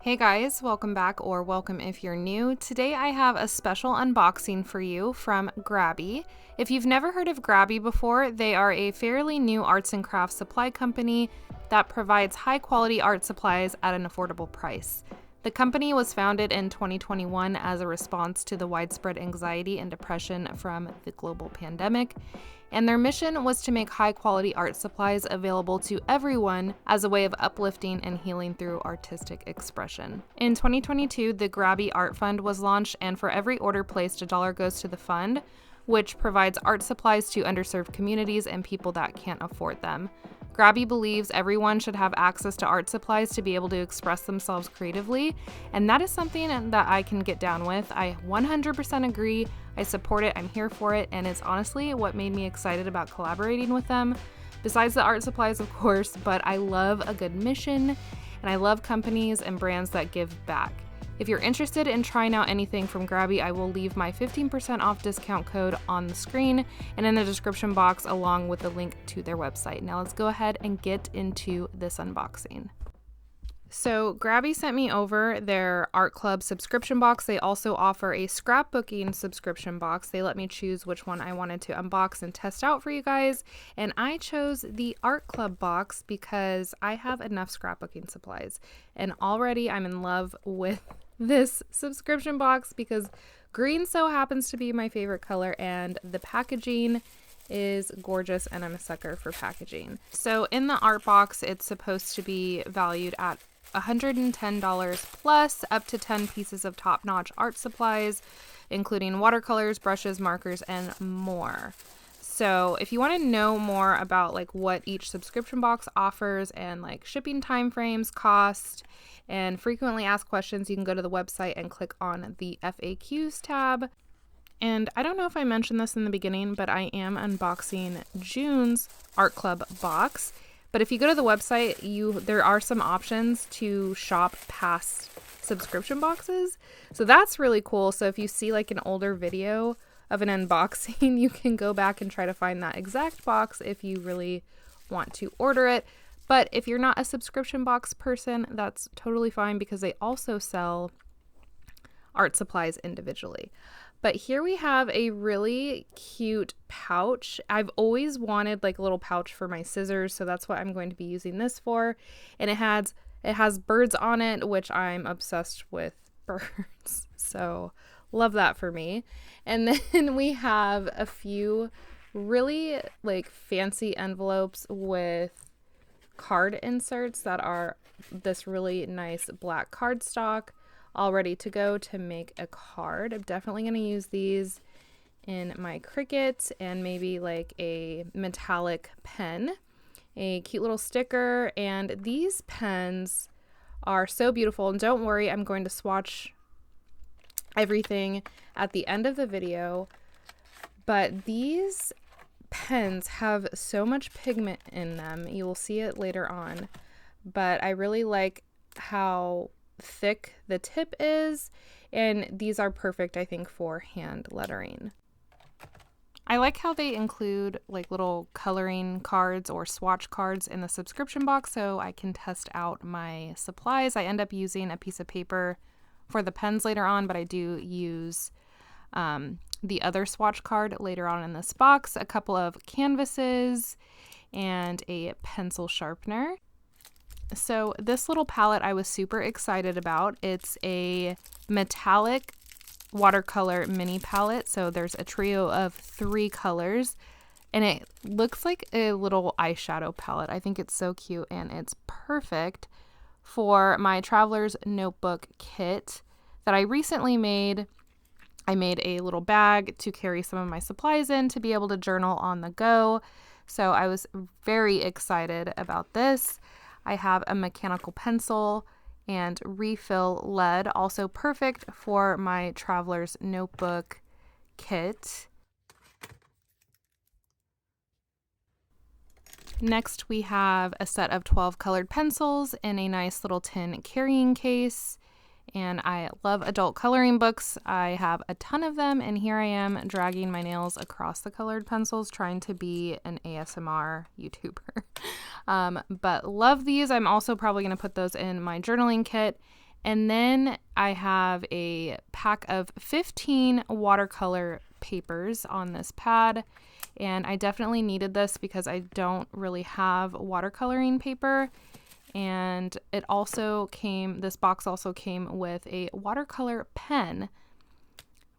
Hey guys, welcome back, or welcome if you're new. Today I have a special unboxing for you from Grabie. If you've never heard of Grabie before, they are a fairly new arts and crafts supply company that provides high quality art supplies at an affordable price. The company was founded in 2021 as a response to the widespread anxiety and depression from the global pandemic, and their mission was to make high-quality art supplies available to everyone as a way of uplifting and healing through artistic expression. In 2022, the Grabie Art Fund was launched, and for every order placed, $1 goes to the fund, which provides art supplies to underserved communities and people that can't afford them. Grabie believes everyone should have access to art supplies to be able to express themselves creatively, and that is something that I can get down with. I 100% agree. I support it, I'm here for it, and it's honestly what made me excited about collaborating with them. Besides the art supplies, of course, but I love a good mission, and I love companies and brands that give back. If you're interested in trying out anything from Grabie, I will leave my 15% off discount code on the screen and in the description box along with the link to their website. Now let's go ahead and get into this unboxing. So Grabie sent me over their art club subscription box. They also offer a scrapbooking subscription box. They let me choose which one I wanted to unbox and test out for you guys. And I chose the art club box because I have enough scrapbooking supplies. And already I'm in love with this subscription box because green so happens to be my favorite color, and the packaging is gorgeous, and I'm a sucker for packaging. So in the art box, it's supposed to be valued at $110 plus up to 10 pieces of top-notch art supplies, including watercolors, brushes, markers, and more. So if you want to know more about like what each subscription box offers and like shipping timeframes, cost, and frequently asked questions, you can go to the website and click on the FAQs tab. And I don't know if I mentioned this in the beginning, but I am unboxing June's art club box. But if you go to the website, there are some options to shop past subscription boxes. So that's really cool. So if you see like an older video of an unboxing, you can go back and try to find that exact box if you really want to order it. But if you're not a subscription box person, that's totally fine because they also sell art supplies individually. But here we have a really cute pouch. I've always wanted like a little pouch for my scissors, so that's what I'm going to be using this for. And it has birds on it, which I'm obsessed with birds. So love that for me. And then we have a few really like fancy envelopes with card inserts that are this really nice black cardstock, all ready to go to make a card. I'm definitely going to use these in my Cricut, and maybe like a metallic pen, a cute little sticker, and these pens are so beautiful. And don't worry, I'm going to swatch everything at the end of the video, but these pens have so much pigment in them. You will see it later on, but I really like how thick the tip is, and these are perfect, I think, for hand lettering. I like how they include like little coloring cards or swatch cards in the subscription box so I can test out my supplies. I end up using a piece of paper for the pens later on, but I do use the other swatch card later on in this box, a couple of canvases, and a pencil sharpener. So this little palette I was super excited about. It's a metallic watercolor mini palette. So there's a trio of 3 colors, and it looks like a little eyeshadow palette. I think it's so cute, and it's perfect for my traveler's notebook kit that I recently made. I made a little bag to carry some of my supplies in to be able to journal on the go. So I was very excited about this. I have a mechanical pencil and refill lead, also perfect for my traveler's notebook kit. Next, we have a set of 12 colored pencils in a nice little tin carrying case. And I love adult coloring books. I have a ton of them, and here I am dragging my nails across the colored pencils, trying to be an ASMR YouTuber. But love these. I'm also probably going to put those in my journaling kit. And then I have a pack of 15 watercolor papers on this pad. And I definitely needed this because I don't really have watercoloring paper. And it also came, this box also came with a watercolor pen,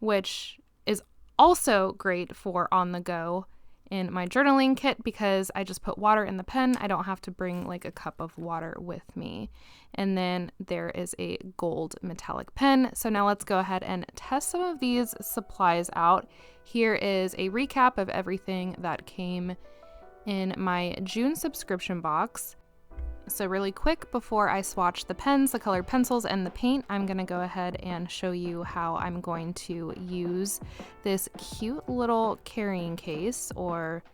which is also great for on the go in my journaling kit because I just put water in the pen. I don't have to bring like a cup of water with me. And then there is a gold metallic pen. So now let's go ahead and test some of these supplies out. Here is a recap of everything that came in my June subscription box. So really quick, before I swatch the pens, the colored pencils, and the paint, I'm going to go ahead and show you how I'm going to use this cute little carrying case or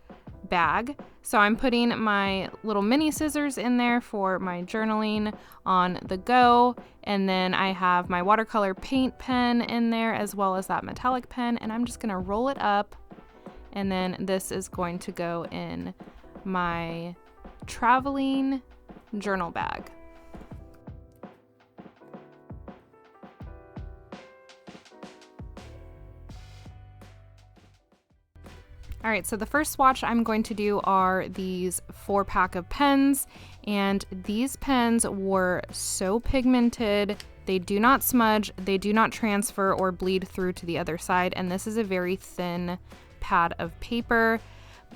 bag. So I'm putting my little mini scissors in there for my journaling on the go, and then I have my watercolor paint pen in there as well as that metallic pen, and I'm just going to roll it up, and then this is going to go in my traveling journal bag. All right, so the first swatch I'm going to do are these 4-pack of pens, and these pens were so pigmented. They do not smudge, they do not transfer or bleed through to the other side, and this is a very thin pad of paper,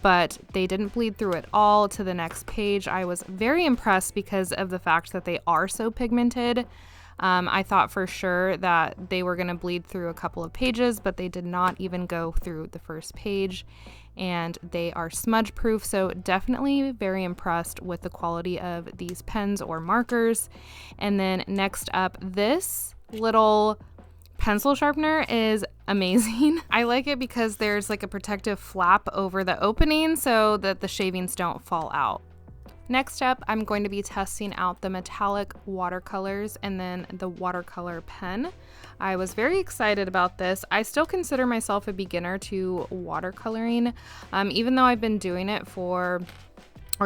but they didn't bleed through at all to the next page. I was very impressed because of the fact that they are so pigmented. I thought for sure that they were going to bleed through a couple of pages, but they did not even go through the first page, and they are smudge proof. So definitely very impressed with the quality of these pens or markers. And then next up, this little pencil sharpener is amazing. I like it because there's like a protective flap over the opening so that the shavings don't fall out. Next up, I'm going to be testing out the metallic watercolors and then the watercolor pen. I was very excited about this. I still consider myself a beginner to watercoloring, even though I've been doing it or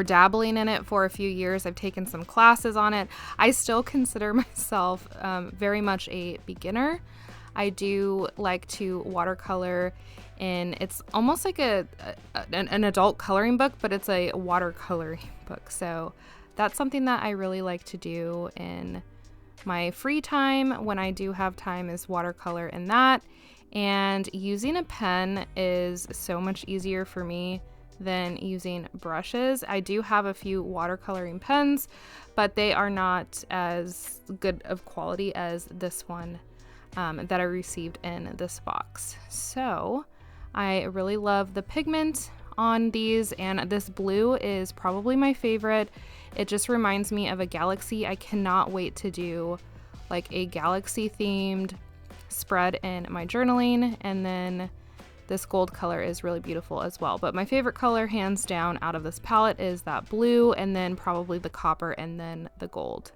dabbling in it for a few years. I've taken some classes on it. I still consider myself very much a beginner. I do like to watercolor in, it's almost like an adult coloring book, but it's a watercoloring book. So that's something that I really like to do in my free time when I do have time, is watercolor in that. And using a pen is so much easier for me than using brushes. I do have a few watercoloring pens, but they are not as good of quality as this one that I received in this box. So I really love the pigment on these, and this blue is probably my favorite. It just reminds me of a galaxy. I cannot wait to do like a galaxy themed spread in my journaling, and then this gold color is really beautiful as well. But my favorite color hands down out of this palette is that blue, and then probably the copper, and then the gold.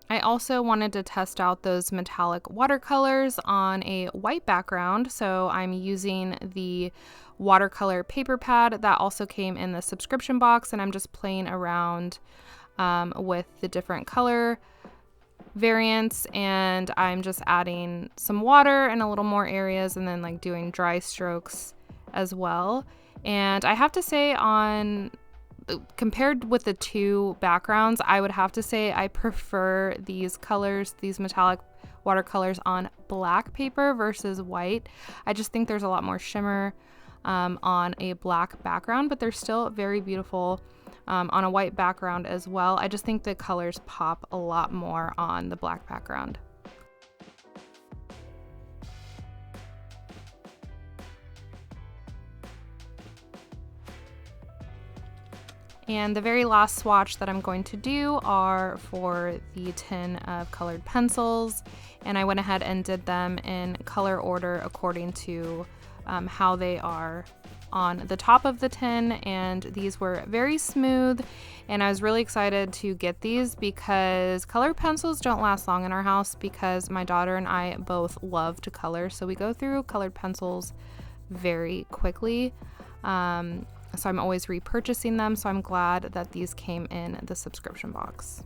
I also wanted to test out those metallic watercolors on a white background, so I'm using the watercolor paper pad that also came in the subscription box, and I'm just playing around with the different color variants, and I'm just adding some water in a little more areas, and then like doing dry strokes as well. And I have to say, compared with the two backgrounds, I would have to say I prefer these colors, these metallic watercolors, on black paper versus white. I just think there's a lot more shimmer on a black background, but they're still very beautiful on a white background as well. I just think the colors pop a lot more on the black background. And the very last swatch that I'm going to do are for the tin of colored pencils, and I went ahead and did them in color order according to how they are on the top of the tin, and these were very smooth, and I was really excited to get these because colored pencils don't last long in our house because my daughter and I both love to color, so we go through colored pencils very quickly. So I'm always repurchasing them. So I'm glad that these came in the subscription box.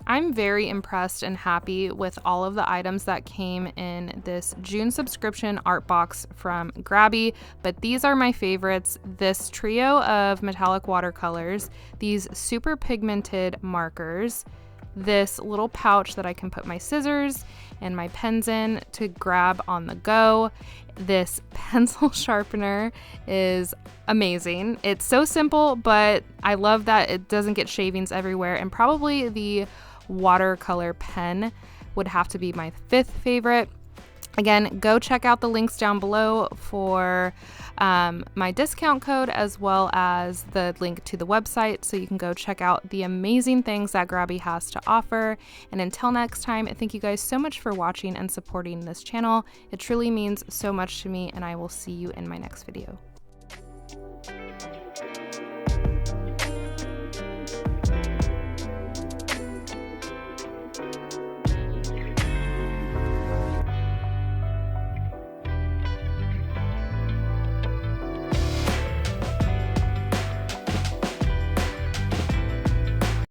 I'm very impressed and happy with all of the items that came in this June subscription art box from Grabie, but these are my favorites. This trio of metallic watercolors, these super pigmented markers, this little pouch that I can put my scissors and my pens in to grab on the go. This pencil sharpener is amazing. It's so simple, but I love that it doesn't get shavings everywhere, and probably the watercolor pen would have to be my 5th favorite. Again, go check out the links down below for my discount code, as well as the link to the website, so you can go check out the amazing things that Grabie has to offer. And until next time, thank you guys so much for watching and supporting this channel. It truly means so much to me, and I will see you in my next video.